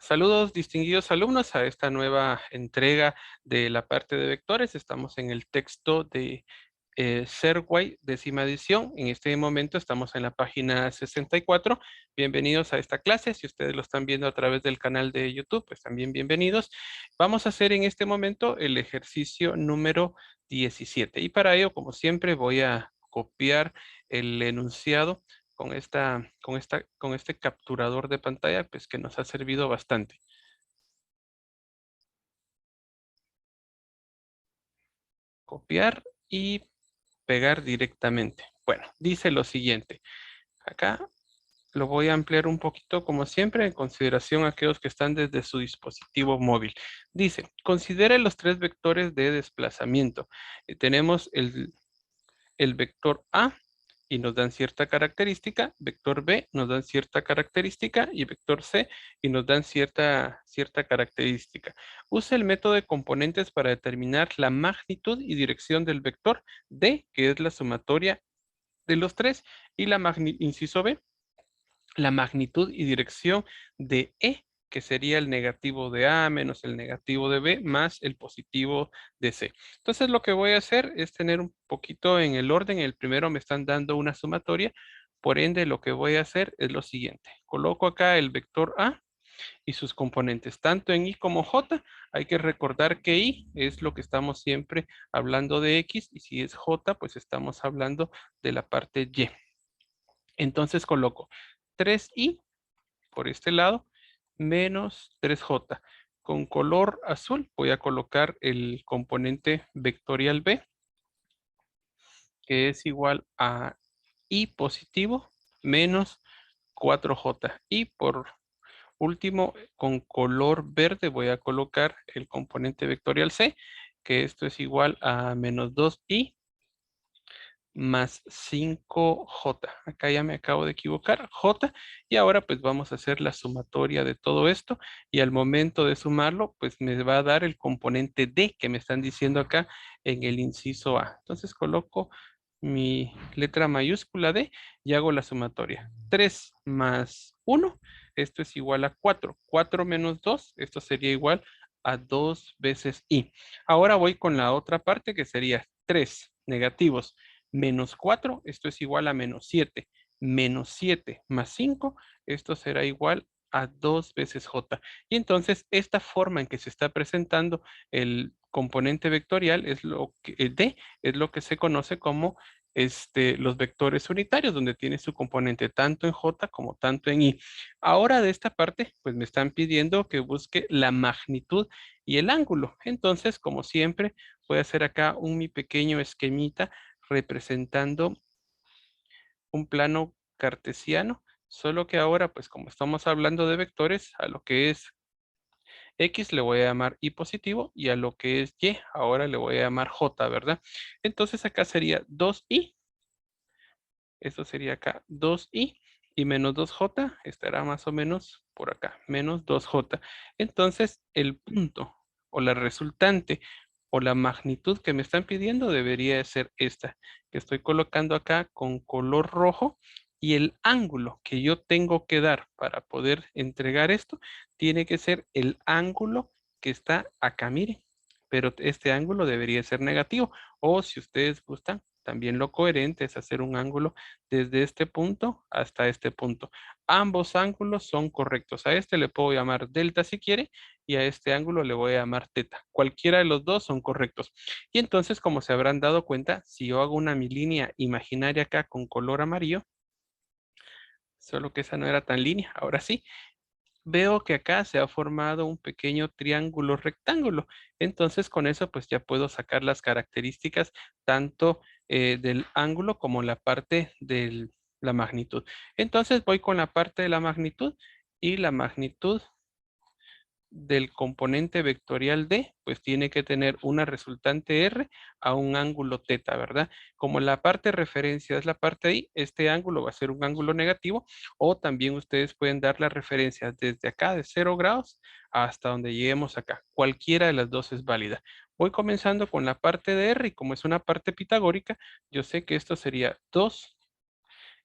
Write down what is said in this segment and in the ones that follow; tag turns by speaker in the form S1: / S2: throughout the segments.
S1: Saludos, distinguidos alumnos, a esta nueva entrega de la parte de vectores. Estamos en el texto de Serway, décima edición. En este momento estamos en la página 64. Bienvenidos a esta clase. Si ustedes lo están viendo a través del canal de YouTube, pues también bienvenidos. Vamos a hacer en este momento el ejercicio número 17. Y para ello, como siempre, voy a copiar el enunciado con este capturador de pantalla, pues que nos ha servido bastante. Copiar y pegar directamente. Bueno, dice lo siguiente. Acá lo voy a ampliar un poquito, como siempre, en consideración a aquellos que están desde su dispositivo móvil. Dice, considere los tres vectores de desplazamiento. Tenemos el vector A y nos dan cierta característica, vector B nos dan cierta característica y vector C y nos dan cierta característica. Use el método de componentes para determinar la magnitud y dirección del vector D, que es la sumatoria de los tres, y inciso B, la magnitud y dirección de E, que sería el negativo de A menos el negativo de B más el positivo de C. Entonces lo que voy a hacer es tener un poquito en el orden. El primero me están dando una sumatoria. Por ende, lo que voy a hacer es lo siguiente. Coloco acá el vector A y sus componentes, tanto en I como J. Hay que recordar que I es lo que estamos siempre hablando de X, y si es J, pues estamos hablando de la parte Y. Entonces coloco 3i por este lado menos 3j. Con color azul voy a colocar el componente vectorial b, que es igual a i positivo menos 4j. Y por último, con color verde voy a colocar el componente vectorial c, que esto es igual a menos 2i más 5j. Acá ya me acabo de equivocar, j. Y ahora pues vamos a hacer la sumatoria de todo esto. Y al momento de sumarlo, pues me va a dar el componente d que me están diciendo acá en el inciso A. Entonces coloco mi letra mayúscula D y hago la sumatoria. 3 más 1, esto es igual a 4. 4 menos 2, esto sería igual a 2 veces i. Ahora voy con la otra parte, que sería 3 negativos menos 4, esto es igual a menos 7. Menos 7 más 5, esto será igual a 2 veces j. Y entonces esta forma en que se está presentando el componente vectorial es lo que D es lo que se conoce como los vectores unitarios, donde tiene su componente tanto en j como tanto en i. Ahora de esta parte, pues me están pidiendo que busque la magnitud y el ángulo. Entonces, como siempre, voy a hacer acá mi pequeño esquemita representando un plano cartesiano, solo que ahora, pues como estamos hablando de vectores, a lo que es X le voy a llamar Y positivo, y a lo que es Y ahora le voy a llamar J, ¿verdad? Entonces acá sería 2i, esto sería acá 2i, y menos 2j estará más o menos por acá, menos 2j. Entonces el punto o la resultante o la magnitud que me están pidiendo debería de ser esta, que estoy colocando acá con color rojo, y el ángulo que yo tengo que dar para poder entregar esto tiene que ser el ángulo que está acá, miren, pero este ángulo debería ser negativo, o si ustedes gustan, también lo coherente es hacer un ángulo desde este punto hasta este punto. Ambos ángulos son correctos. A este le puedo llamar delta si quiere, y a este ángulo le voy a llamar teta. Cualquiera de los dos son correctos. Y entonces, como se habrán dado cuenta, si yo hago mi línea imaginaria acá con color amarillo, solo que esa no era tan línea, ahora sí, veo que acá se ha formado un pequeño triángulo rectángulo. Entonces, con eso pues ya puedo sacar las características tanto del ángulo como la parte de la magnitud. Entonces voy con la parte de la magnitud, y la magnitud del componente vectorial D, pues tiene que tener una resultante R a un ángulo teta, ¿verdad? Como la parte de referencia es la parte I, este ángulo va a ser un ángulo negativo, o también ustedes pueden dar la referencia desde acá de 0 grados hasta donde lleguemos acá. Cualquiera de las dos es válida. Voy comenzando con la parte de R, y como es una parte pitagórica, yo sé que esto sería 2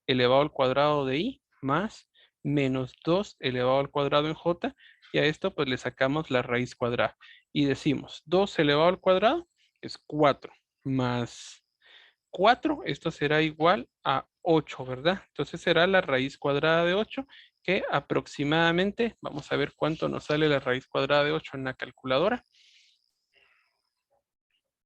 S1: elevado al cuadrado de I más menos 2 elevado al cuadrado en J, y a esto pues le sacamos la raíz cuadrada. Y decimos 2 elevado al cuadrado es 4 más 4, esto será igual a 8, ¿verdad? Entonces será la raíz cuadrada de 8, que aproximadamente, vamos a ver cuánto nos sale la raíz cuadrada de 8 en la calculadora.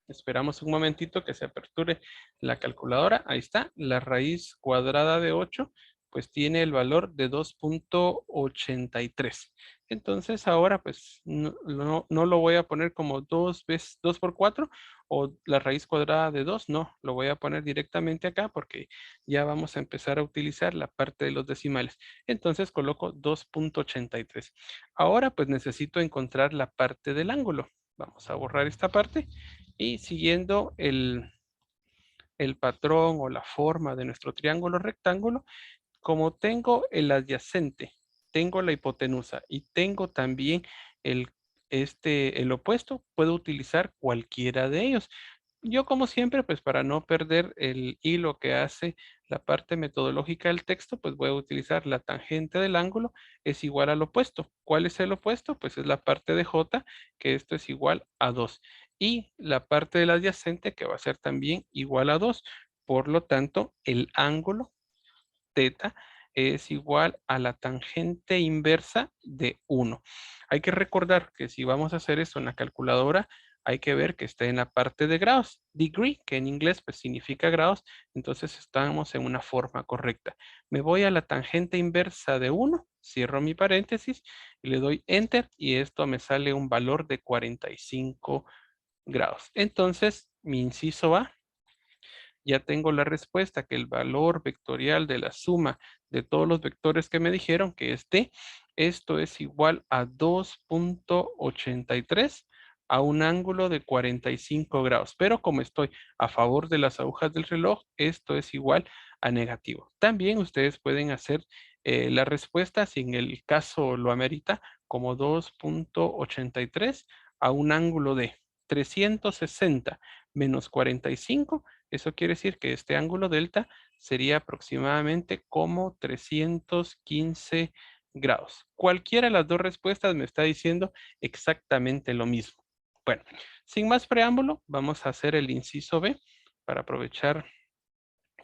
S1: Esperamos un momentito que se aperture la calculadora. Ahí está, la raíz cuadrada de 8, pues tiene el valor de 2.83. Entonces ahora pues no lo voy a poner como 2 veces 2 por 4 o la raíz cuadrada de 2, no, lo voy a poner directamente acá porque ya vamos a empezar a utilizar la parte de los decimales. Entonces coloco 2.83. Ahora pues necesito encontrar la parte del ángulo. Vamos a borrar esta parte y siguiendo el patrón o la forma de nuestro triángulo rectángulo, como tengo el adyacente, tengo la hipotenusa y tengo también el, el opuesto, puedo utilizar cualquiera de ellos. Yo, como siempre, pues para no perder el hilo que hace la parte metodológica del texto, pues voy a utilizar la tangente del ángulo es igual al opuesto. ¿Cuál es el opuesto? Pues es la parte de J, que esto es igual a 2. Y la parte del adyacente, que va a ser también igual a 2. Por lo tanto, el ángulo teta es igual a la tangente inversa de 1. Hay que recordar que si vamos a hacer esto en la calculadora, hay que ver que está en la parte de grados. Degree, que en inglés pues significa grados, entonces estamos en una forma correcta. Me voy a la tangente inversa de 1, cierro mi paréntesis y le doy Enter y esto me sale un valor de 45 grados. Entonces, mi inciso A, ya tengo la respuesta, que el valor vectorial de la suma de todos los vectores que me dijeron, que es D, esto es igual a 2.83 a un ángulo de 45 grados. Pero como estoy a favor de las agujas del reloj, esto es igual a negativo. También ustedes pueden hacer la respuesta, si en el caso lo amerita, como 2.83 a un ángulo de 360 menos 45. Eso quiere decir que este ángulo delta sería aproximadamente como 315 grados. Cualquiera de las dos respuestas me está diciendo exactamente lo mismo. Bueno, sin más preámbulo, vamos a hacer el inciso B para aprovechar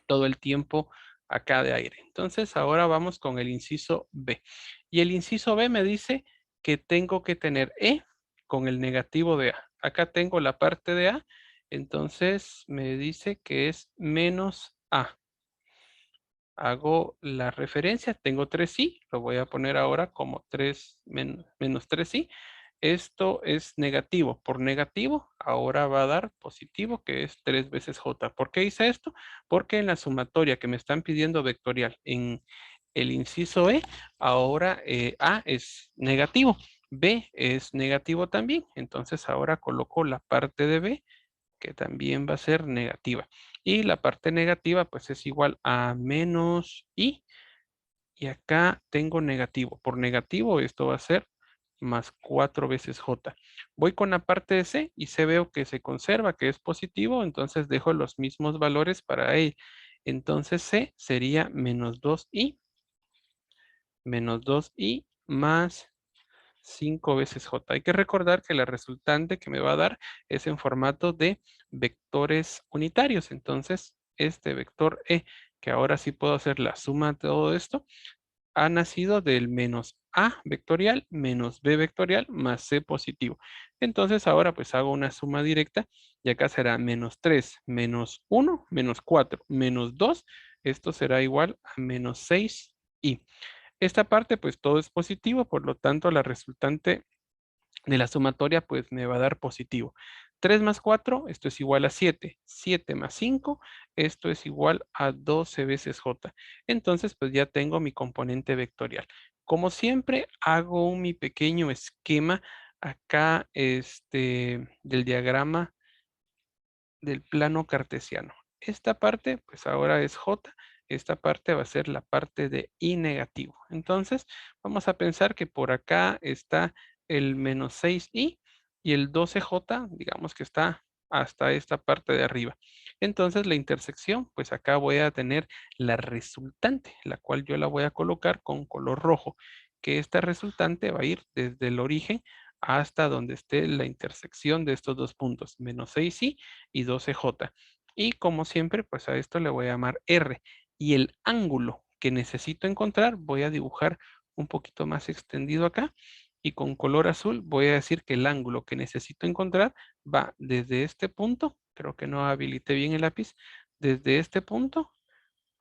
S1: todo el tiempo acá de aire. Entonces, ahora vamos con el inciso B. Y el inciso B me dice que tengo que tener E con el negativo de A. Acá tengo la parte de A, entonces me dice que es menos A. Hago la referencia, tengo 3i, lo voy a poner ahora como 3 menos 3i. Esto es negativo. Por negativo, ahora va a dar positivo, que es 3 veces j. ¿Por qué hice esto? Porque en la sumatoria que me están pidiendo vectorial en el inciso E, ahora A es negativo, B es negativo también. Entonces ahora coloco la parte de B, que también va a ser negativa. Y la parte negativa pues es igual a menos i. Y acá tengo negativo. Por negativo esto va a ser más 4 veces j. Voy con la parte de c y c veo que se conserva, que es positivo, entonces dejo los mismos valores para él. Entonces c sería menos 2i más 5 veces j. Hay que recordar que la resultante que me va a dar es en formato de vectores unitarios. Entonces, este vector e, que ahora sí puedo hacer la suma de todo esto, ha nacido del menos a vectorial menos b vectorial más c positivo. Entonces, ahora pues hago una suma directa y acá será menos 3 menos 1 menos 4 menos 2. Esto será igual a menos 6i. Esta parte, pues todo es positivo, por lo tanto, la resultante de la sumatoria, pues me va a dar positivo. 3 más 4, esto es igual a 7. 7 más 5, esto es igual a 12 veces j. Entonces, pues ya tengo mi componente vectorial. Como siempre, hago mi pequeño esquema acá del diagrama del plano cartesiano. Esta parte, pues ahora es J. Esta parte va a ser la parte de I negativo. Entonces, vamos a pensar que por acá está el menos 6i y el 12j, digamos que está hasta esta parte de arriba. Entonces, la intersección, pues acá voy a tener la resultante, la cual yo la voy a colocar con color rojo, que esta resultante va a ir desde el origen hasta donde esté la intersección de estos dos puntos, menos 6i y 12j. Y como siempre, pues a esto le voy a llamar R. Y el ángulo que necesito encontrar, voy a dibujar un poquito más extendido acá. Y con color azul voy a decir que el ángulo que necesito encontrar va desde este punto, creo que no habilité bien el lápiz, desde este punto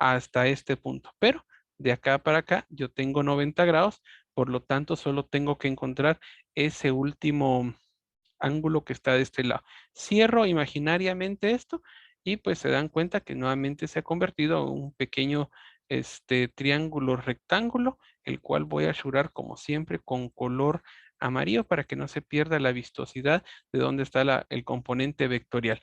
S1: hasta este punto. Pero de acá para acá yo tengo 90 grados, por lo tanto solo tengo que encontrar ese último ángulo que está de este lado. Cierro imaginariamente esto y pues se dan cuenta que nuevamente se ha convertido en un pequeño triángulo rectángulo, el cual voy a achurar como siempre con color amarillo para que no se pierda la vistosidad de dónde está el componente vectorial.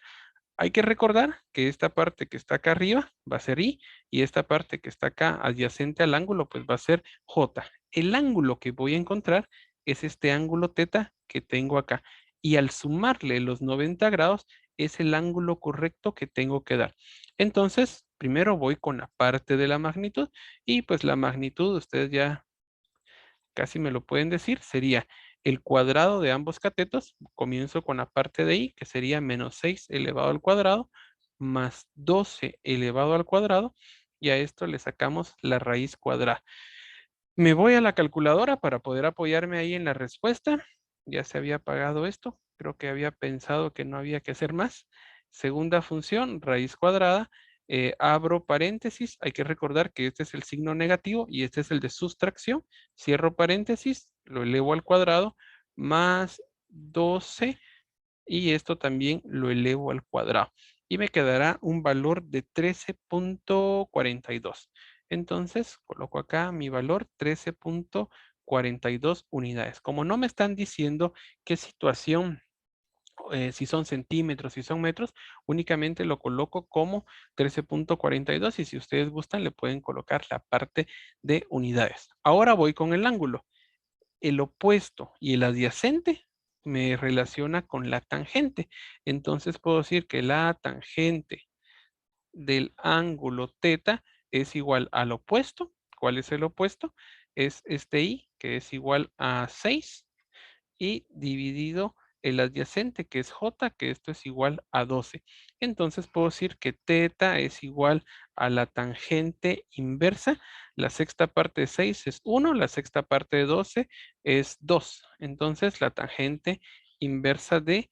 S1: Hay que recordar que esta parte que está acá arriba va a ser I y esta parte que está acá adyacente al ángulo pues va a ser J. El ángulo que voy a encontrar es este ángulo teta que tengo acá y al sumarle los 90 grados es el ángulo correcto que tengo que dar. Entonces, primero voy con la parte de la magnitud y pues la magnitud ustedes ya casi me lo pueden decir, sería el cuadrado de ambos catetos. Comienzo con la parte de i, que sería menos 6 elevado al cuadrado, más 12 elevado al cuadrado, y a esto le sacamos la raíz cuadrada. Me voy a la calculadora para poder apoyarme ahí en la respuesta. Ya se había apagado esto. Creo que había pensado que no había que hacer más. Segunda función, raíz cuadrada. Abro paréntesis. Hay que recordar que este es el signo negativo y este es el de sustracción. Cierro paréntesis, lo elevo al cuadrado, más 12 y esto también lo elevo al cuadrado. Y me quedará un valor de 13.42. Entonces, coloco acá mi valor 13.42 unidades. Como no me están diciendo qué situación, si son centímetros, si son metros, únicamente lo coloco como 13.42 y si ustedes gustan le pueden colocar la parte de unidades. Ahora voy con el ángulo. El opuesto y el adyacente me relaciona con la tangente. Entonces puedo decir que la tangente del ángulo teta es igual al opuesto. ¿Cuál es el opuesto? Es este i, que es igual a 6 y dividido el adyacente, que es j, que esto es igual a 12. Entonces puedo decir que teta es igual a la tangente inversa. La sexta parte de 6 es 1, la sexta parte de 12 es 2. Entonces la tangente inversa de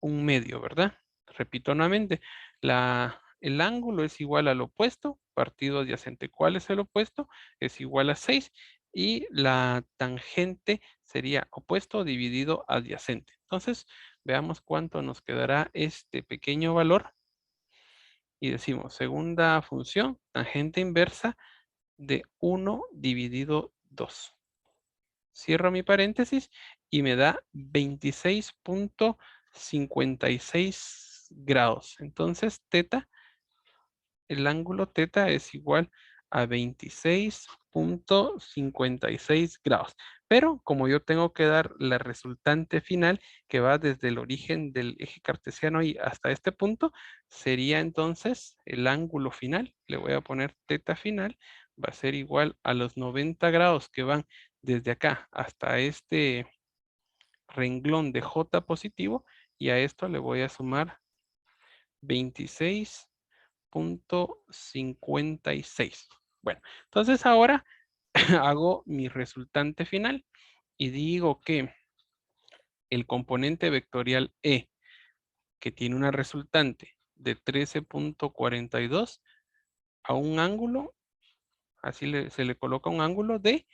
S1: un medio, ¿verdad? Repito nuevamente, el ángulo es igual al opuesto, partido adyacente. ¿Cuál es el opuesto? Es igual a 6 y la tangente sería opuesto dividido adyacente. Entonces, veamos cuánto nos quedará este pequeño valor. Y decimos, segunda función, tangente inversa de 1 dividido 2. Cierro mi paréntesis y me da 26.56 grados. Entonces, teta, el ángulo teta es igual a 26.56 grados. Pero como yo tengo que dar la resultante final que va desde el origen del eje cartesiano y hasta este punto, sería entonces el ángulo final. Le voy a poner teta final. Va a ser igual a los 90 grados que van desde acá hasta este renglón de J positivo. Y a esto le voy a sumar 26.56. Bueno, entonces ahora hago mi resultante final y digo que el componente vectorial E, que tiene una resultante de 13.42 a un ángulo, así se le coloca un ángulo de,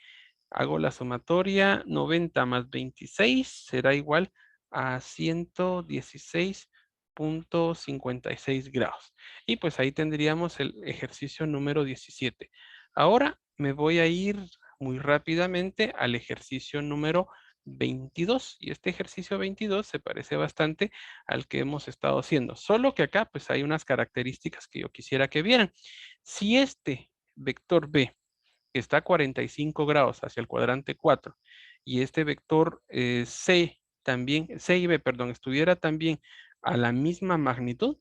S1: hago la sumatoria, 90 más 26 será igual a 116.56 grados. Y pues ahí tendríamos el ejercicio número 17. Ahora me voy a ir muy rápidamente al ejercicio número 22. Y este ejercicio 22 se parece bastante al que hemos estado haciendo. Solo que acá pues hay unas características que yo quisiera que vieran. Si este vector B que está a 45 grados hacia el cuadrante 4 y este vector C también, C y B, perdón, estuviera también a la misma magnitud,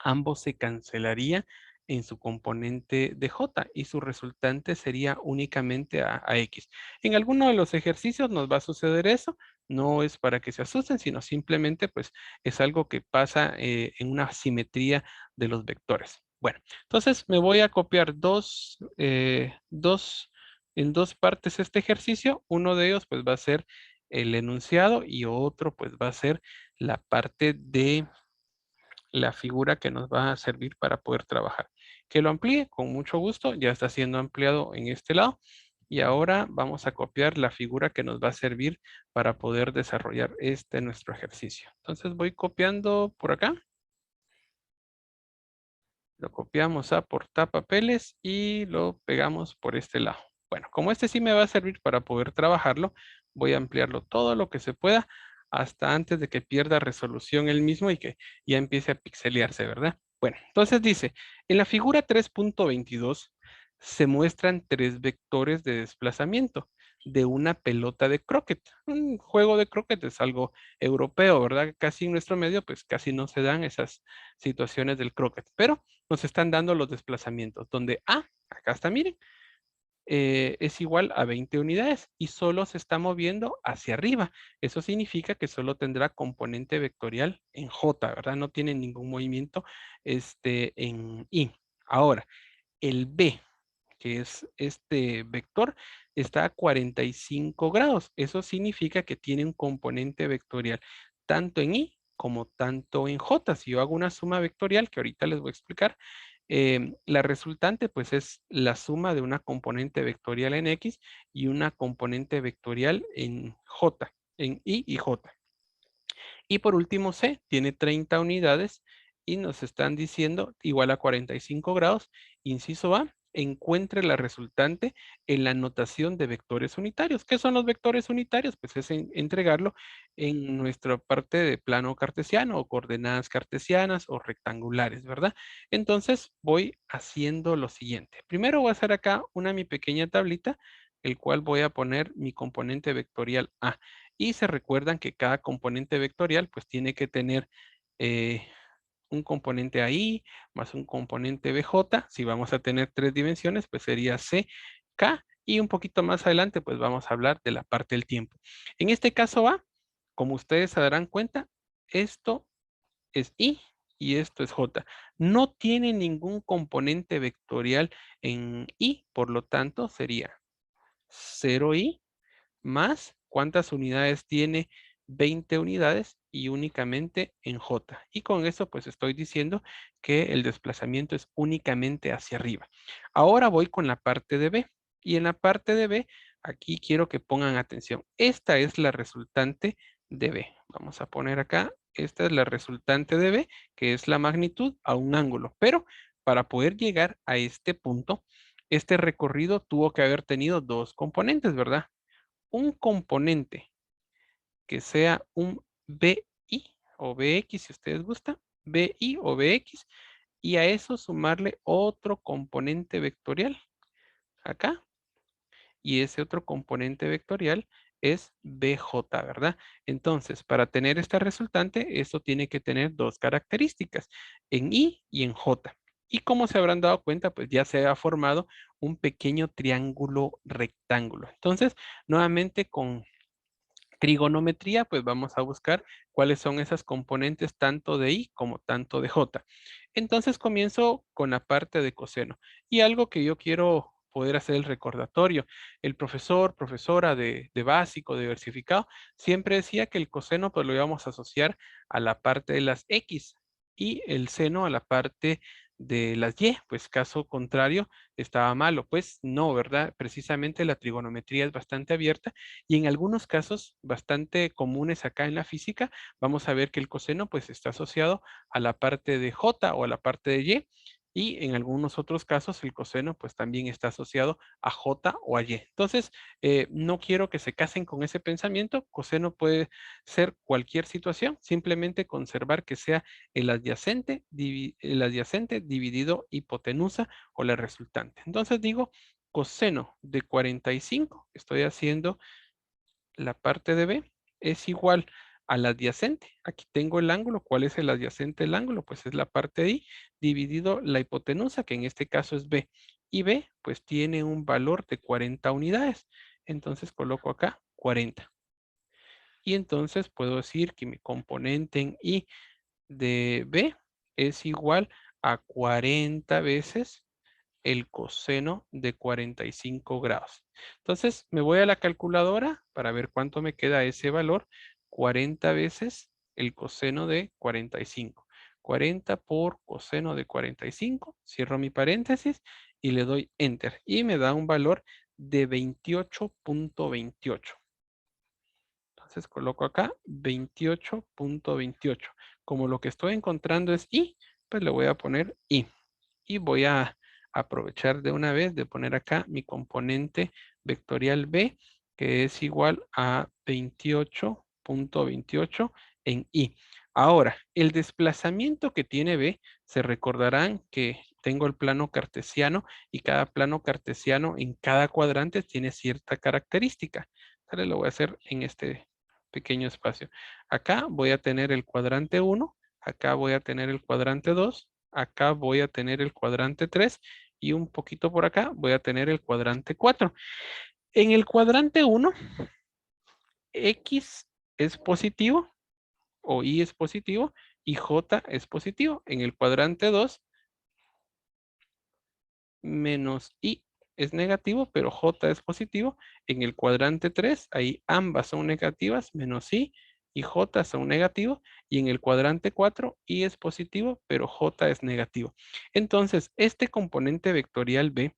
S1: ambos se cancelarían en su componente de J y su resultante sería únicamente a X. En alguno de los ejercicios nos va a suceder eso, no es para que se asusten, sino simplemente pues es algo que pasa en una simetría de los vectores. Bueno, entonces me voy a copiar en dos partes este ejercicio. Uno de ellos pues va a ser el enunciado y otro pues va a ser la parte de la figura que nos va a servir para poder trabajar. Que lo amplíe con mucho gusto, ya está siendo ampliado en este lado. Y ahora vamos a copiar la figura que nos va a servir para poder desarrollar este nuestro ejercicio. Entonces voy copiando por acá. Lo copiamos a portapapeles y lo pegamos por este lado. Bueno, como este sí me va a servir para poder trabajarlo, voy a ampliarlo todo lo que se pueda hasta antes de que pierda resolución el mismo y que ya empiece a pixelearse, ¿verdad? Bueno, entonces dice, en la figura 3.22 se muestran tres vectores de desplazamiento de una pelota de croquet. Un juego de croquet es algo europeo, ¿verdad? Casi en nuestro medio, pues casi no se dan esas situaciones del croquet, pero nos están dando los desplazamientos, donde A, acá está, miren, es igual a 20 unidades y solo se está moviendo hacia arriba. Eso significa que solo tendrá componente vectorial en J, ¿verdad? No tiene ningún movimiento en I. Ahora, el B, que es este vector, está a 45 grados. Eso significa que tiene un componente vectorial tanto en Y como tanto en J. Si yo hago una suma vectorial, que ahorita les voy a explicar, la resultante pues es la suma de una componente vectorial en X y una componente vectorial en J, en Y y J. Y por último, C tiene 30 unidades y nos están diciendo igual a 45 grados. Inciso A, encuentre la resultante en la notación de vectores unitarios. ¿Qué son los vectores unitarios? Pues es entregarlo en nuestra parte de plano cartesiano o coordenadas cartesianas o rectangulares, ¿verdad? Entonces voy haciendo lo siguiente. Primero voy a hacer acá mi pequeña tablita, el cual voy a poner mi componente vectorial A. Y se recuerdan que cada componente vectorial pues tiene que tener eh, un componente ahí más un componente BJ. Si vamos a tener tres dimensiones, pues sería C, K. Y un poquito más adelante, pues vamos a hablar de la parte del tiempo. En este caso A, como ustedes se darán cuenta, esto es y esto es J. No tiene ningún componente vectorial en I, por lo tanto sería 0i más cuántas unidades tiene 20 unidades y únicamente en J. Y con eso pues estoy diciendo que el desplazamiento es únicamente hacia arriba. Ahora voy con la parte de B. Y en la parte de B, aquí quiero que pongan atención. Esta es la resultante de B. Vamos a poner acá, esta es la resultante de B, que es la magnitud a un ángulo. Pero para poder llegar a este punto, este recorrido tuvo que haber tenido dos componentes, ¿verdad? Un componente que sea un BI o BX, si ustedes gustan, BI o BX, y a eso sumarle otro componente vectorial acá, y ese otro componente vectorial es BJ, ¿verdad? Entonces, para tener esta resultante, esto tiene que tener dos características, en I y en J. Y como se habrán dado cuenta, pues ya se ha formado un pequeño triángulo rectángulo. Entonces, nuevamente con trigonometría, pues vamos a buscar cuáles son esas componentes tanto de I como tanto de J. Entonces comienzo con la parte de coseno. Y algo que yo quiero poder hacer el recordatorio. El profesor, profesora de básico, de diversificado, siempre decía que el coseno pues lo íbamos a asociar a la parte de las X y el seno a la parte de las Y. Pues caso contrario, estaba malo. Pues no, ¿verdad? Precisamente la trigonometría es bastante abierta y en algunos casos bastante comunes acá en la física, vamos a ver que el coseno pues está asociado a la parte de J o a la parte de Y. Y en algunos otros casos el coseno pues también está asociado a J o a Y. Entonces, no quiero que se casen con ese pensamiento. Coseno puede ser cualquier situación, simplemente conservar que sea el adyacente dividido hipotenusa o la resultante. Entonces digo, coseno de 45, estoy haciendo la parte de B es igual al adyacente. Aquí tengo el ángulo. ¿Cuál es el adyacente del ángulo? Pues es la parte de I dividido la hipotenusa, que en este caso es B. Y B, pues tiene un valor de 40 unidades. Entonces coloco acá 40. Y entonces puedo decir que mi componente en I de B es igual a 40 veces el coseno de 45 grados. Entonces me voy a la calculadora para ver cuánto me queda ese valor. 40 veces el coseno de 45. 40 por coseno de 45. Cierro mi paréntesis y le doy enter. Y me da un valor de 28.28. Entonces coloco acá 28.28. Como lo que estoy encontrando es I, pues le voy a poner I. Y voy a aprovechar de una vez de poner acá mi componente vectorial B, que es igual a 28.28 en I. Ahora, el desplazamiento que tiene B, se recordarán que tengo el plano cartesiano y cada plano cartesiano en cada cuadrante tiene cierta característica. Ahora lo voy a hacer en este pequeño espacio. Acá voy a tener el cuadrante 1, acá voy a tener el cuadrante 2, acá voy a tener el cuadrante 3 y un poquito por acá voy a tener el cuadrante 4. En el cuadrante 1, X es positivo o Y es positivo y J es positivo. En el cuadrante 2, menos I es negativo, pero J es positivo. En el cuadrante 3, ahí ambas son negativas, menos I y J son negativos. Y en el cuadrante 4, I es positivo, pero J es negativo. Entonces, este componente vectorial B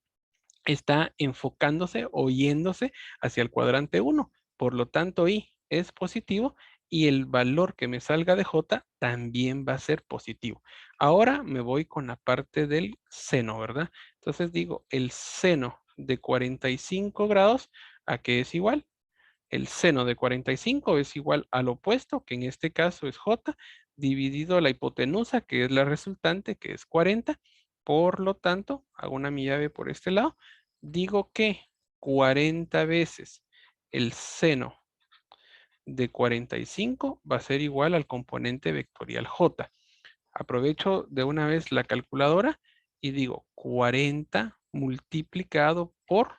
S1: está enfocándose o yéndose hacia el cuadrante 1. Por lo tanto, I es positivo y el valor que me salga de J también va a ser positivo. Ahora me voy con la parte del seno, ¿verdad? Entonces digo, el seno de 45 grados, ¿a qué es igual? El seno de 45 es igual al opuesto, que en este caso es J, dividido la hipotenusa, que es la resultante, que es 40. Por lo tanto, hago una mi llave por este lado. Digo que 40 veces el seno de 45 va a ser igual al componente vectorial J. Aprovecho de una vez la calculadora y digo 40 multiplicado por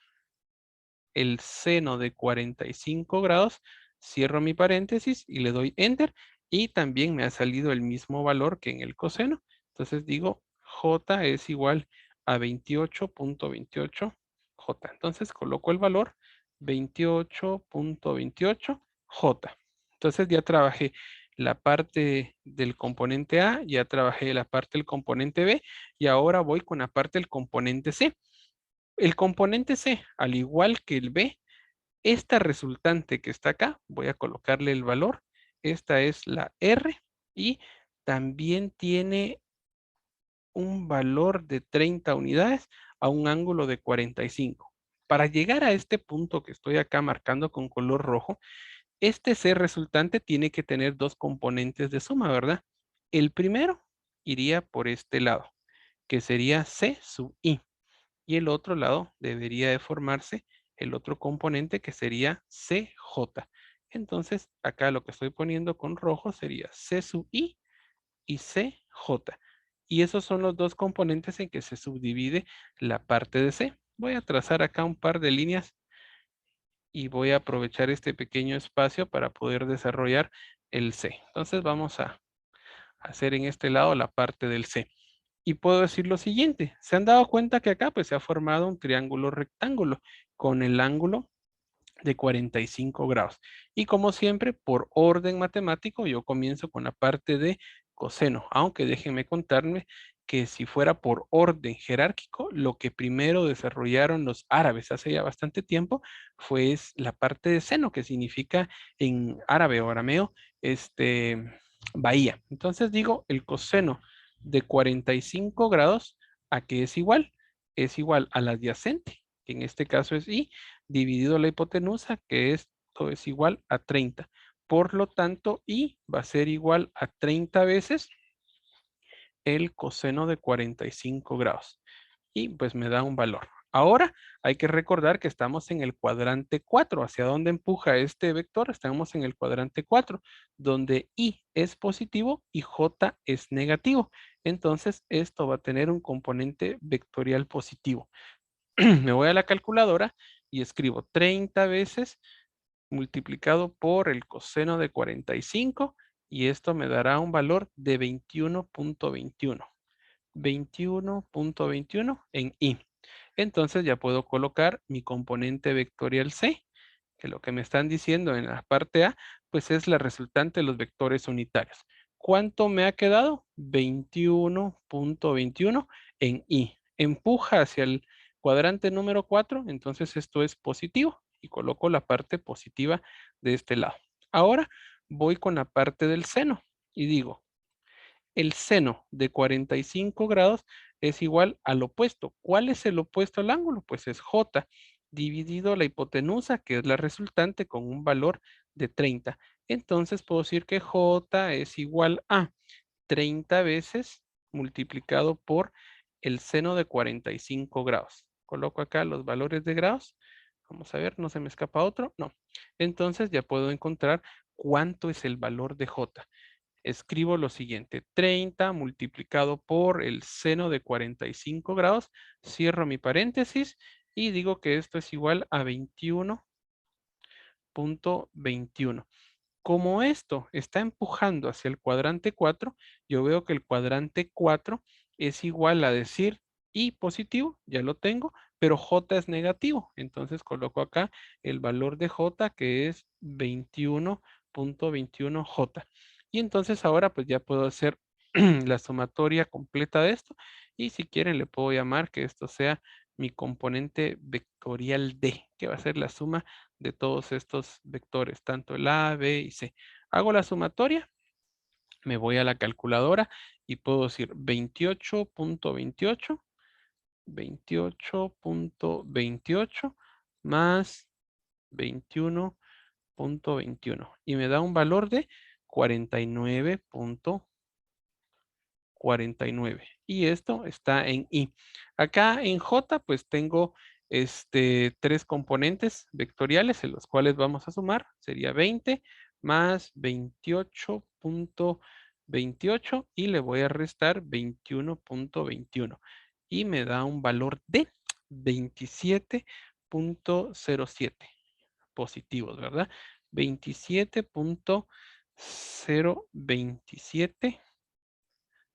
S1: el seno de 45 grados, cierro mi paréntesis y le doy enter y también me ha salido el mismo valor que en el coseno. Entonces digo J es igual a 28.28 J. Entonces coloco el valor 28.28 J. Entonces ya trabajé la parte del componente A, ya trabajé la parte del componente B y ahora voy con la parte del componente C. El componente C, al igual que el B, esta resultante que está acá, voy a colocarle el valor. Esta es la R y también tiene un valor de 30 unidades a un ángulo de 45. Para llegar a este punto que estoy acá marcando con color rojo, este C resultante tiene que tener dos componentes de suma, ¿verdad? El primero iría por este lado, que sería C sub I. Y el otro lado debería de formarse el otro componente que sería CJ. Entonces, acá lo que estoy poniendo con rojo sería C sub I y CJ. Y esos son los dos componentes en que se subdivide la parte de C. Voy a trazar acá un par de líneas y voy a aprovechar este pequeño espacio para poder desarrollar el C. Entonces vamos a hacer en este lado la parte del C. Y puedo decir lo siguiente, se han dado cuenta que acá pues se ha formado un triángulo rectángulo con el ángulo de 45 grados. Y como siempre, por orden matemático, yo comienzo con la parte de coseno, aunque déjenme contarme que si fuera por orden jerárquico, lo que primero desarrollaron los árabes hace ya bastante tiempo fue la parte de seno, que significa en árabe o arameo, bahía. Entonces digo, el coseno de 45 grados, ¿a qué es igual? Es igual al adyacente, que en este caso es I, dividido la hipotenusa, que esto es igual a 30. Por lo tanto, I va a ser igual a 30 veces el coseno de 45 grados. Y pues me da un valor. Ahora hay que recordar que estamos en el cuadrante 4. ¿Hacia dónde empuja este vector? Estamos en el cuadrante 4, donde I es positivo y J es negativo. Entonces, esto va a tener un componente vectorial positivo. Me voy a la calculadora y escribo 30 veces multiplicado por el coseno de 45 y esto me dará un valor de 21.21. 21.21 en I. Entonces ya puedo colocar mi componente vectorial C, que lo que me están diciendo en la parte A, pues es la resultante de los vectores unitarios. ¿Cuánto me ha quedado? 21.21 en I. Empuja hacia el cuadrante número 4, entonces esto es positivo y coloco la parte positiva de este lado. Ahora voy con la parte del seno y digo, el seno de 45 grados es igual al opuesto. ¿Cuál es el opuesto al ángulo? Pues es J dividido la hipotenusa, que es la resultante con un valor de 30. Entonces puedo decir que J es igual a 30 veces multiplicado por el seno de 45 grados. Coloco acá los valores de grados. Vamos a ver, no se me escapa otro. No. Entonces ya puedo encontrar cuánto es el valor de J. Escribo lo siguiente, 30 multiplicado por el seno de 45 grados, cierro mi paréntesis y digo que esto es igual a 21.21. Como esto está empujando hacia el cuadrante 4, yo veo que el cuadrante 4 es igual a decir I positivo, ya lo tengo, pero J es negativo. Entonces coloco acá el valor de J que es 21.21J. Y entonces ahora pues ya puedo hacer la sumatoria completa de esto. Y si quieren le puedo llamar que esto sea mi componente vectorial D, que va a ser la suma de todos estos vectores, tanto el A, B y C. Hago la sumatoria, me voy a la calculadora y puedo decir 28.28, 28.28 más 21.21 y me da un valor de 49.49 y esto está en I. Acá en J pues tengo tres componentes vectoriales en los cuales vamos a sumar. Sería 20 más 28.28 y le voy a restar 21.21 y me da un valor de 27.07 positivos, ¿verdad? 27.027.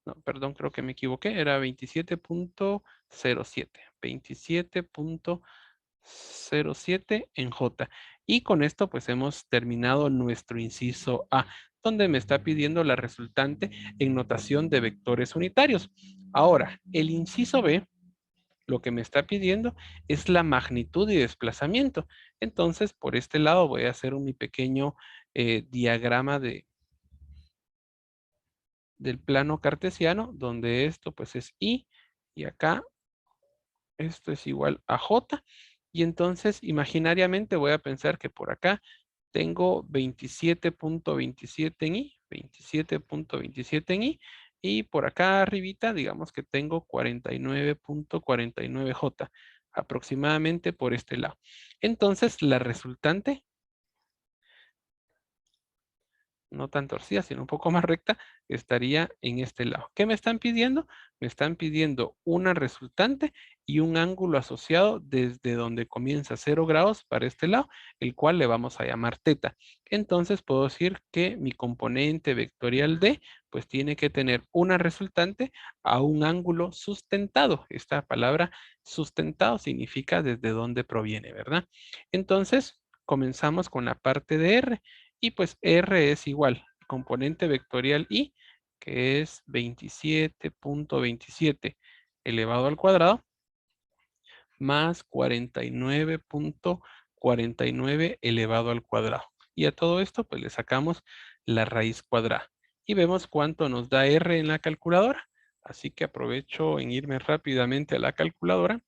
S1: No, perdón, creo que me equivoqué. Era 27.07. 27.07 en J. Y con esto pues hemos terminado nuestro inciso A, donde me está pidiendo la resultante en notación de vectores unitarios. Ahora, el inciso B, lo que me está pidiendo es la magnitud y desplazamiento. Entonces, por este lado voy a hacer mi pequeño diagrama del plano cartesiano, donde esto pues es I y acá esto es igual a J. Y entonces imaginariamente voy a pensar que por acá tengo 27.27 en I, 27.27 en I, y por acá arribita digamos que tengo 49.49J, aproximadamente por este lado. Entonces la resultante no tan torcida, sino un poco más recta, estaría en este lado. ¿Qué me están pidiendo? Me están pidiendo una resultante y un ángulo asociado desde donde comienza 0 grados para este lado, el cual le vamos a llamar teta. Entonces puedo decir que mi componente vectorial D, pues tiene que tener una resultante a un ángulo sustentado. Esta palabra sustentado significa desde dónde proviene, ¿verdad? Entonces, comenzamos con la parte de R. Y pues R es igual, componente vectorial I, que es 27.27 elevado al cuadrado, más 49.49 elevado al cuadrado. Y a todo esto, pues le sacamos la raíz cuadrada. Y vemos cuánto nos da R en la calculadora. Así que aprovecho en irme rápidamente a la calculadora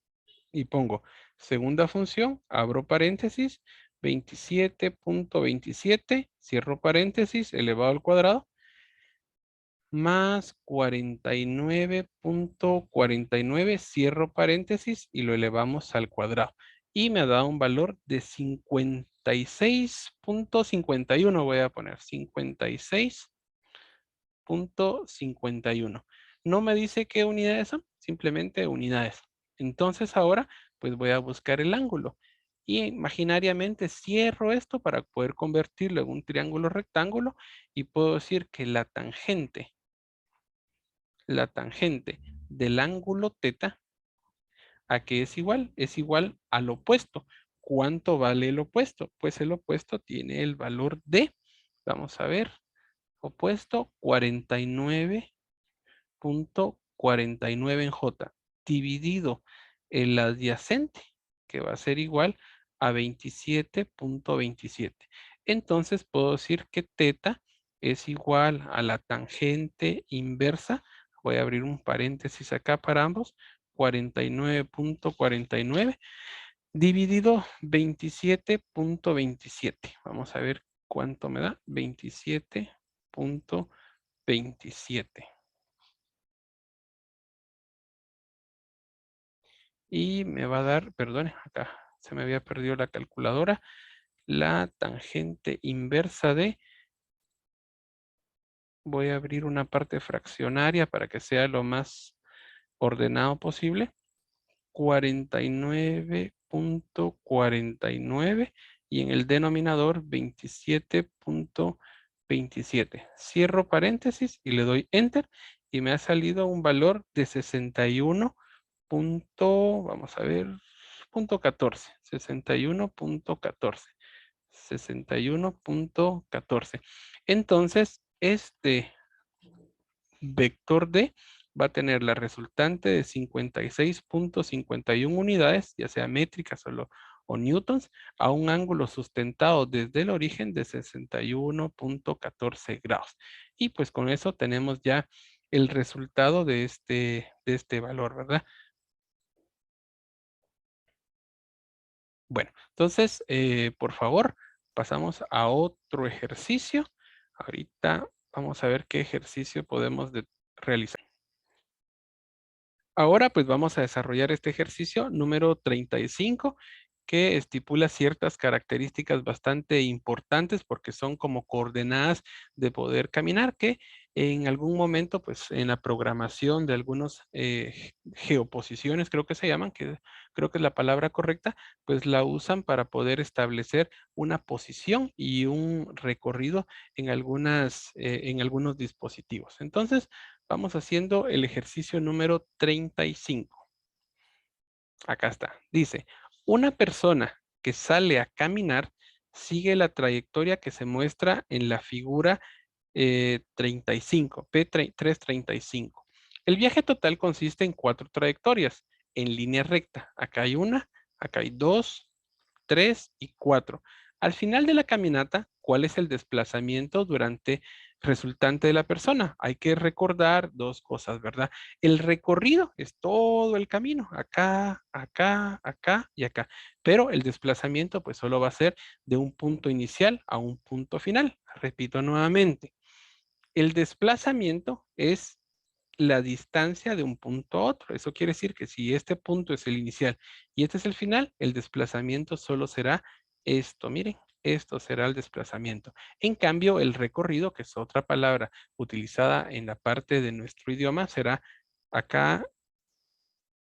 S1: y pongo segunda función, abro paréntesis, 27.27, cierro paréntesis, elevado al cuadrado, más 49.49, cierro paréntesis y lo elevamos al cuadrado. Y me da un valor de 56.51, voy a poner 56.51. No me dice qué unidades son, simplemente unidades. Entonces ahora pues voy a buscar el ángulo. Y imaginariamente cierro esto para poder convertirlo en un triángulo rectángulo y puedo decir que la tangente del ángulo teta, ¿a qué es igual? Es igual al opuesto. ¿Cuánto vale el opuesto? Pues el opuesto tiene el valor de, vamos a ver, opuesto 49.49 en J, dividido el adyacente, que va a ser igual a 27.27. Entonces puedo decir que teta es igual a la tangente inversa. Voy a abrir un paréntesis acá para ambos. 49.49 dividido 27.27. Vamos a ver cuánto me da. 27.27. Y me va a dar, perdone, acá se me había perdido la calculadora, la tangente inversa de, voy a abrir una parte fraccionaria para que sea lo más ordenado posible, 49.49 y en el denominador 27.27. Cierro paréntesis y le doy enter y me ha salido un valor de 61. Vamos a ver, punto 14, 61.14, 61.14. Entonces, este vector D va a tener la resultante de 56.51 unidades, ya sea métricas o newtons, a un ángulo sustentado desde el origen de 61.14 grados. Y pues con eso tenemos ya el resultado de este valor, ¿verdad? Bueno, entonces, por favor, pasamos a otro ejercicio. Ahorita vamos a ver qué ejercicio podemos realizar. Ahora pues vamos a desarrollar este ejercicio número 35 que estipula ciertas características bastante importantes porque son como coordenadas de poder caminar que en algún momento pues en la programación de algunos geoposiciones creo que se llaman, que creo que es la palabra correcta, pues la usan para poder establecer una posición y un recorrido en algunos dispositivos. Entonces, vamos haciendo el ejercicio número 35. Acá está. Dice, una persona que sale a caminar sigue la trayectoria que se muestra en la figura 35, P335. El viaje total consiste en 4 trayectorias en línea recta. Acá hay una, acá hay 2, 3 y 4. Al final de la caminata, ¿cuál es el desplazamiento resultante de la persona? Hay que recordar dos cosas, ¿verdad? El recorrido es todo el camino, acá, acá, acá y acá. Pero el desplazamiento pues solo va a ser de un punto inicial a un punto final. Repito nuevamente, el desplazamiento es la distancia de un punto a otro. Eso quiere decir que si este punto es el inicial y este es el final, el desplazamiento solo será esto. Miren, esto será el desplazamiento. En cambio, el recorrido, que es otra palabra utilizada en la parte de nuestro idioma, será acá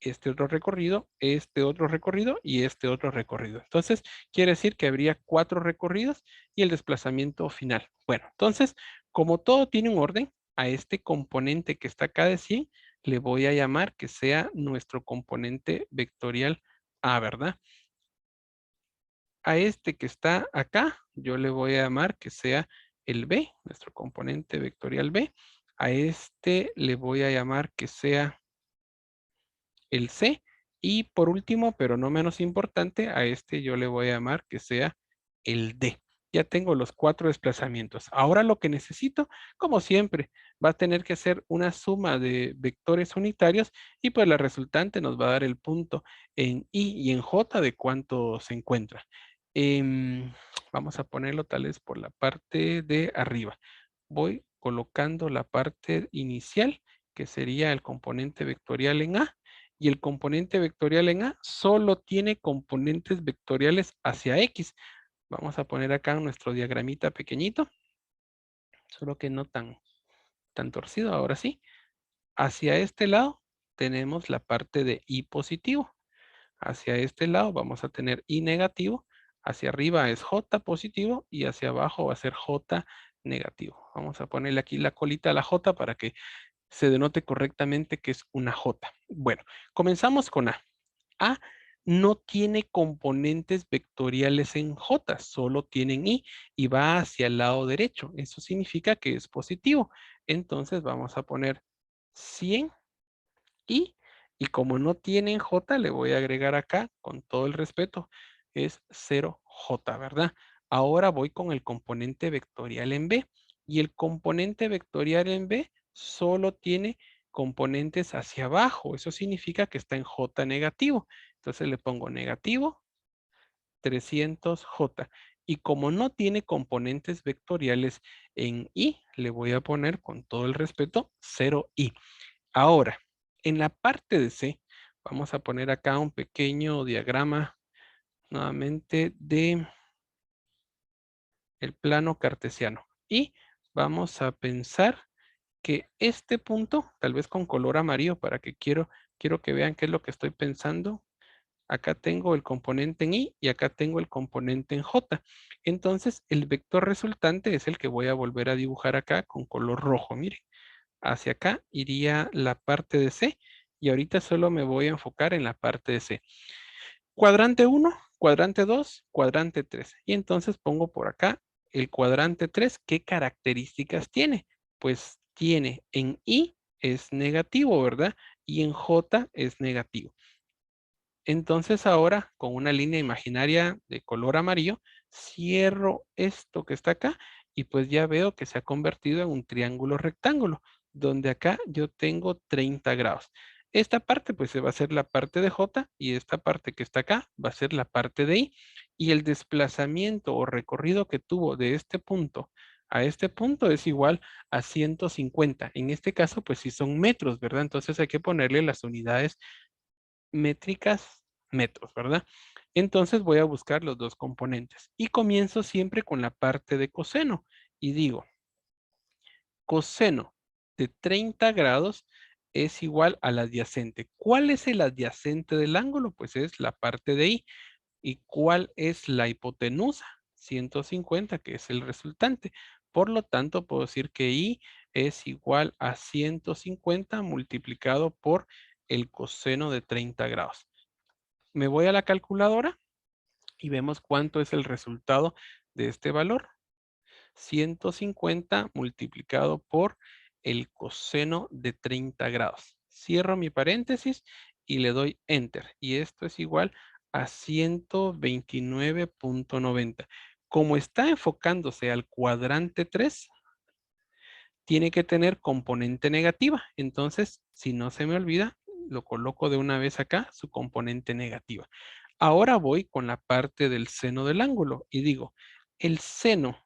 S1: este otro recorrido y este otro recorrido. Entonces, quiere decir que habría 4 recorridos y el desplazamiento final. Bueno, entonces, como todo tiene un orden, a este componente que está acá de 100, le voy a llamar que sea nuestro componente vectorial A, ¿verdad? A este que está acá, yo le voy a llamar que sea el B, nuestro componente vectorial B. A este le voy a llamar que sea el C. Y por último, pero no menos importante, a este yo le voy a llamar que sea el D. Ya tengo los 4 desplazamientos. Ahora lo que necesito, como siempre, va a tener que ser una suma de vectores unitarios y pues la resultante nos va a dar el punto en I y en J de cuánto se encuentra. Vamos a ponerlo tal vez por la parte de arriba. Voy colocando la parte inicial, que sería el componente vectorial en A, y el componente vectorial en A solo tiene componentes vectoriales hacia X. Vamos a poner acá nuestro diagramita pequeñito, solo que no tan torcido, ahora sí. Hacia este lado tenemos la parte de I positivo. Hacia este lado vamos a tener I negativo. Hacia arriba es J positivo y hacia abajo va a ser J negativo. Vamos a ponerle aquí la colita a la J para que se denote correctamente que es una J. Bueno, comenzamos con A. A no tiene componentes vectoriales en J, solo tienen I y va hacia el lado derecho. Eso significa que es positivo. Entonces vamos a poner 100 y como no tienen J, le voy a agregar acá, con todo el respeto, es 0J, ¿verdad? Ahora voy con el componente vectorial en B. Y el componente vectorial en B solo tiene componentes hacia abajo. Eso significa que está en J negativo. Entonces le pongo negativo 300J. Y como no tiene componentes vectoriales en I, le voy a poner con todo el respeto 0I. Ahora, en la parte de C, vamos a poner acá un pequeño diagrama nuevamente de el plano cartesiano. Y vamos a pensar que este punto, tal vez con color amarillo para que quiero que vean qué es lo que estoy pensando. Acá tengo el componente en I y acá tengo el componente en J. Entonces, el vector resultante es el que voy a volver a dibujar acá con color rojo. Miren, hacia acá iría la parte de C y ahorita solo me voy a enfocar en la parte de C. Cuadrante 1, cuadrante 2, cuadrante 3. Y entonces pongo por acá el cuadrante 3. ¿Qué características tiene? Pues tiene en I es negativo, ¿verdad? Y en J es negativo. Entonces ahora con una línea imaginaria de color amarillo, cierro esto que está acá y pues ya veo que se ha convertido en un triángulo rectángulo, donde acá yo tengo 30 grados. Esta parte pues se va a ser la parte de J y esta parte que está acá va a ser la parte de I. Y el desplazamiento o recorrido que tuvo de este punto a este punto es igual a 150. En este caso pues sí son metros, ¿verdad? Entonces hay que ponerle las unidades métricas metros, ¿verdad? Entonces voy a buscar los dos componentes y comienzo siempre con la parte de coseno y digo, coseno de 30 grados es igual al adyacente. ¿Cuál es el adyacente del ángulo? Pues es la parte de I. ¿Y cuál es la hipotenusa? 150, que es el resultante. Por lo tanto, puedo decir que I es igual a 150 multiplicado por el coseno de 30 grados. Me voy a la calculadora y vemos cuánto es el resultado de este valor. 150 multiplicado por el coseno de 30 grados. Cierro mi paréntesis y le doy Enter. Y esto es igual a 129.90. Como está enfocándose al cuadrante 3, tiene que tener componente negativa. Entonces, si no se me olvida, lo coloco de una vez acá, su componente negativa. Ahora voy con la parte del seno del ángulo y digo, el seno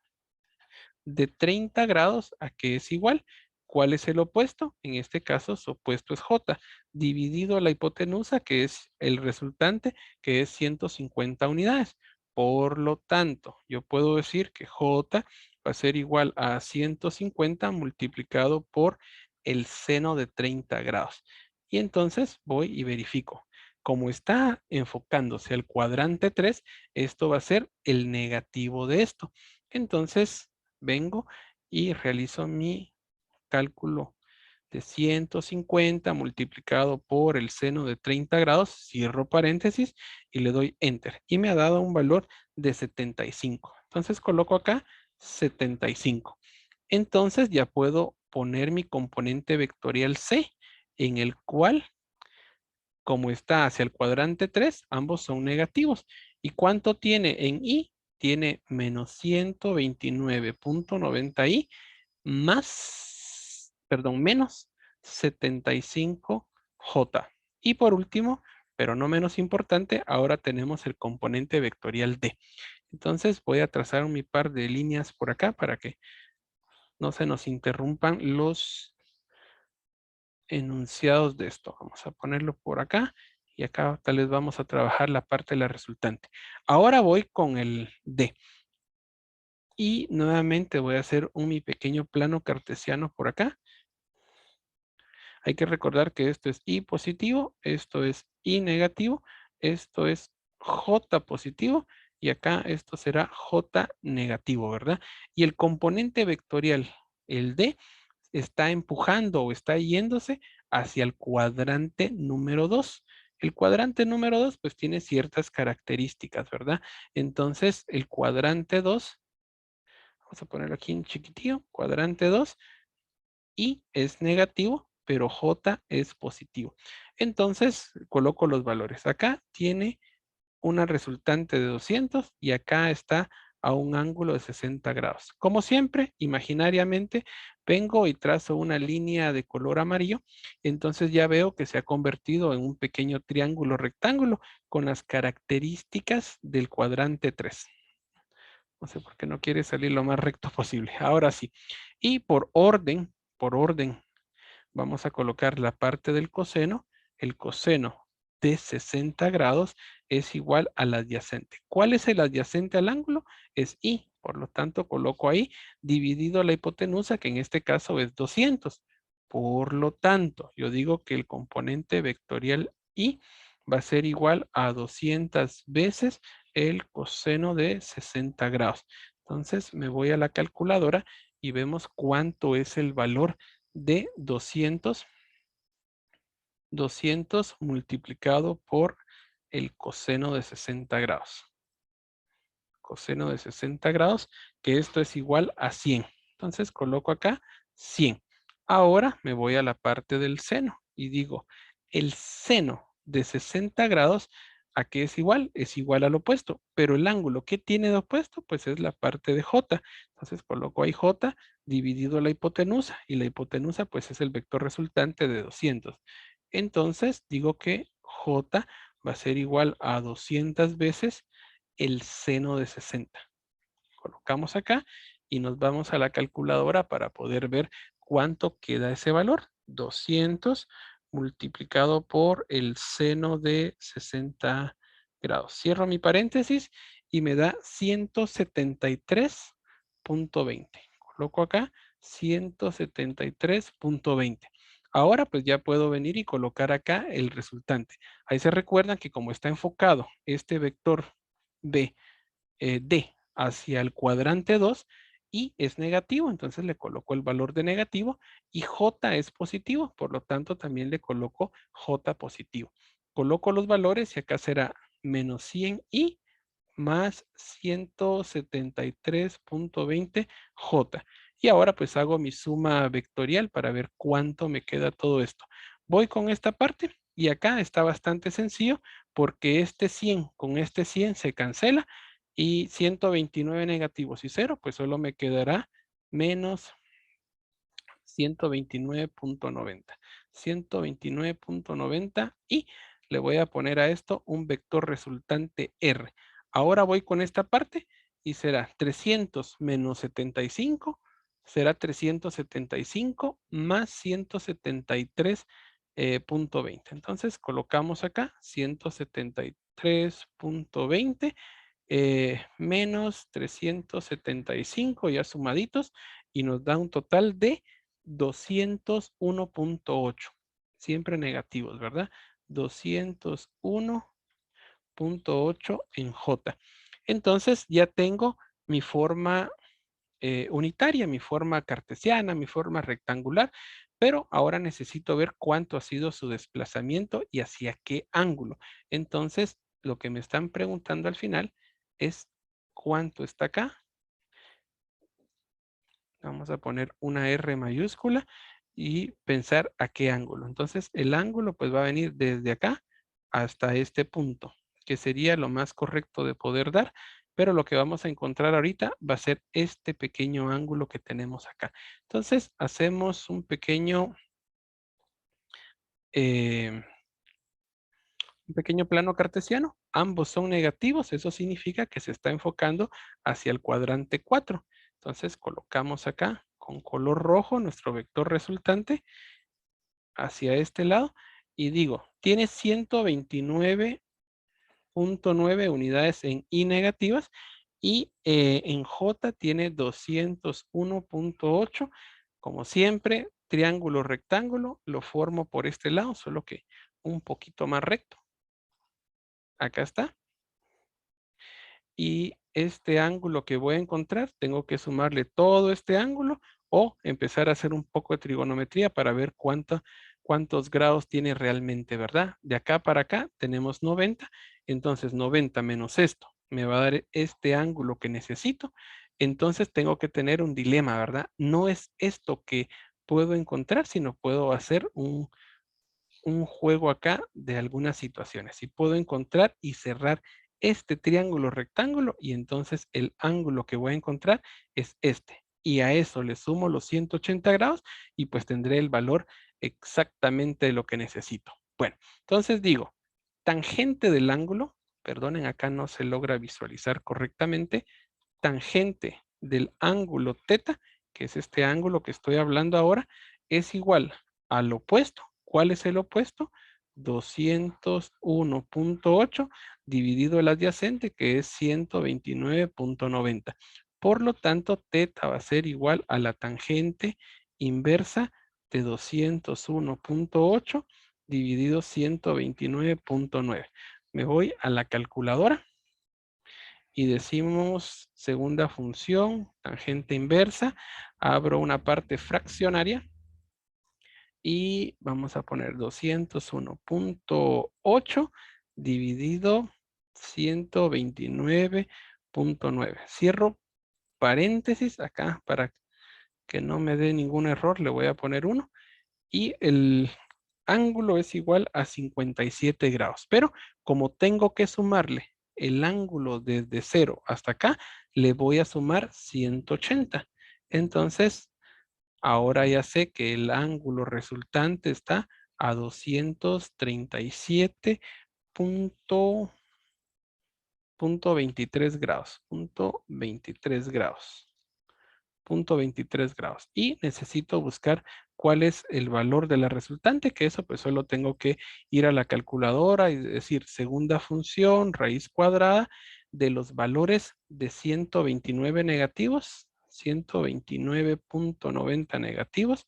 S1: de 30 grados a qué es igual. ¿Cuál es el opuesto? En este caso, su opuesto es J, dividido la hipotenusa, que es el resultante, que es 150 unidades. Por lo tanto, yo puedo decir que J va a ser igual a 150 multiplicado por el seno de 30 grados. Y entonces voy y verifico. Como está enfocándose al cuadrante 3, esto va a ser el negativo de esto. Entonces, vengo y realizo mi cálculo de 150 multiplicado por el seno de 30 grados, cierro paréntesis y le doy Enter. Y me ha dado un valor de 75. Entonces coloco acá 75. Entonces ya puedo poner mi componente vectorial C, en el cual, como está hacia el cuadrante 3, ambos son negativos. ¿Y cuánto tiene en I? Tiene menos 129.90i más, perdón, menos 75J. Y por último, pero no menos importante, ahora tenemos el componente vectorial D. Entonces voy a trazar mi par de líneas por acá para que no se nos interrumpan los enunciados de esto. Vamos a ponerlo por acá y acá tal vez vamos a trabajar la parte de la resultante. Ahora voy con el D. Y nuevamente voy a hacer mi pequeño plano cartesiano por acá. Hay que recordar que esto es I positivo, esto es I negativo, esto es J positivo y acá esto será J negativo, ¿verdad? Y el componente vectorial, el D, está empujando o está yéndose hacia el cuadrante número 2. El cuadrante número 2 pues tiene ciertas características, ¿verdad? Entonces el cuadrante 2, vamos a ponerlo aquí en chiquitillo, cuadrante 2, I es negativo, pero J es positivo. Entonces, coloco los valores. Acá tiene una resultante de 200 y acá está a un ángulo de 60 grados. Como siempre, imaginariamente, vengo y trazo una línea de color amarillo. Entonces ya veo que se ha convertido en un pequeño triángulo rectángulo con las características del cuadrante 3. No sé por qué no quiere salir lo más recto posible. Ahora sí. Y por orden, vamos a colocar la parte del coseno. El coseno de 60 grados es igual al adyacente. ¿Cuál es el adyacente al ángulo? Es I. Por lo tanto, coloco ahí dividido la hipotenusa, que en este caso es 200. Por lo tanto, yo digo que el componente vectorial I va a ser igual a 200 veces el coseno de 60 grados. Entonces, me voy a la calculadora y vemos cuánto es el valor de 200 multiplicado por el coseno de 60 grados. Coseno de 60 grados, que esto es igual a 100. Entonces coloco acá 100. Ahora me voy a la parte del seno y digo, el seno de 60 grados, ¿a qué es igual? Es igual al opuesto, pero el ángulo que tiene de opuesto, pues es la parte de J. Entonces coloco ahí J dividido la hipotenusa y la hipotenusa pues es el vector resultante de 200. Entonces digo que J va a ser igual a 200 veces el seno de 60. Colocamos acá y nos vamos a la calculadora para poder ver cuánto queda ese valor. 200 multiplicado por el seno de 60 grados. Cierro mi paréntesis y me da 173.20. Coloco acá 173.20. Ahora pues ya puedo venir y colocar acá el resultante. Ahí se recuerdan que como está enfocado este vector B D hacia el cuadrante 2 y es negativo, entonces le coloco el valor de negativo y J es positivo, por lo tanto también le coloco J positivo. Coloco los valores y acá será menos 100 y más 173.20 J. Y ahora pues hago mi suma vectorial para ver cuánto me queda todo esto. Voy con esta parte y acá está bastante sencillo porque este 100 con este 100 se cancela y 129 negativos y 0, pues solo me quedará menos 129.90. 129.90 y le voy a poner a esto un vector resultante R. Ahora voy con esta parte y será 300 menos 75, será 375 más 173.20. Entonces colocamos acá 173.20 menos 375 ya sumaditos y nos da un total de 201.8. Siempre negativos, ¿verdad? 201.8 en J. Entonces ya tengo mi forma unitaria, mi forma cartesiana, mi forma rectangular, pero ahora necesito ver cuánto ha sido su desplazamiento y hacia qué ángulo. Entonces, lo que me están preguntando al final es cuánto está acá. Vamos a poner una R mayúscula y pensar a qué ángulo. Entonces, el ángulo pues va a venir desde acá hasta este punto, que sería lo más correcto de poder dar, pero lo que vamos a encontrar ahorita va a ser este pequeño ángulo que tenemos acá. Entonces, hacemos eh, un pequeño plano cartesiano. Ambos son negativos, eso significa que se está enfocando hacia el cuadrante 4. Entonces, colocamos acá con color rojo nuestro vector resultante hacia este lado y digo, tiene 129.9 unidades en I negativas y en J tiene 201.8. Como siempre, triángulo rectángulo lo formo por este lado, solo que un poquito más recto. Acá está. Y este ángulo que voy a encontrar, tengo que sumarle todo este ángulo o empezar a hacer un poco de trigonometría para ver cuántos grados tiene realmente, ¿verdad? De acá para acá tenemos 90, entonces 90 menos esto me va a dar este ángulo que necesito. Entonces tengo que tener un dilema, ¿verdad? No es esto que puedo encontrar, sino puedo hacer un juego acá de algunas situaciones. Si puedo encontrar y cerrar este triángulo rectángulo y entonces el ángulo que voy a encontrar es este. Y a eso le sumo los 180 grados y pues tendré el valor exactamente de lo que necesito. Bueno, entonces digo, tangente del ángulo, perdonen, acá no se logra visualizar correctamente, tangente del ángulo teta, que es este ángulo que estoy hablando ahora, es igual al opuesto. ¿Cuál es el opuesto? 201.8 dividido el adyacente, que es 129.90. Por lo tanto, teta va a ser igual a la tangente inversa de 201.8 dividido 129.9. Me voy a la calculadora y decimos segunda función, tangente inversa, abro una parte fraccionaria y vamos a poner 201.8 dividido 129.9. Cierro paréntesis acá para que no me dé ningún error, le voy a poner 1 y el ángulo es igual a 57 grados. Pero como tengo que sumarle el ángulo desde 0 hasta acá, le voy a sumar 180. Entonces, ahora ya sé que el ángulo resultante está a 237.23 grados. 23 grados. 23 grados y necesito buscar cuál es el valor de la resultante, que eso pues solo tengo que ir a la calculadora y decir segunda función, raíz cuadrada de los valores de 129 negativos, 129.90 negativos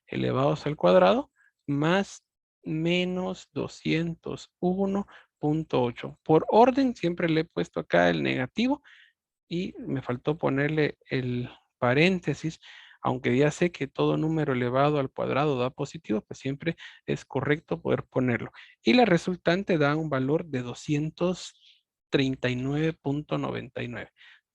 S1: elevados al cuadrado, más menos 201.8. Por orden siempre le he puesto acá el negativo y me faltó ponerle el paréntesis, aunque ya sé que todo número elevado al cuadrado da positivo, pues siempre es correcto poder ponerlo. Y la resultante da un valor de 239.99.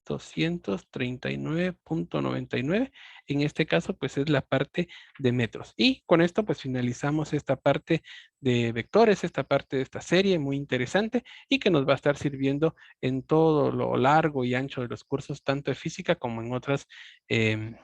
S1: 239.99. En este caso, pues es la parte de metros. Y con esto, pues finalizamos esta parte de vectores, esta parte de esta serie muy interesante y que nos va a estar sirviendo en todo lo largo y ancho de los cursos, tanto de física como en otras áreas.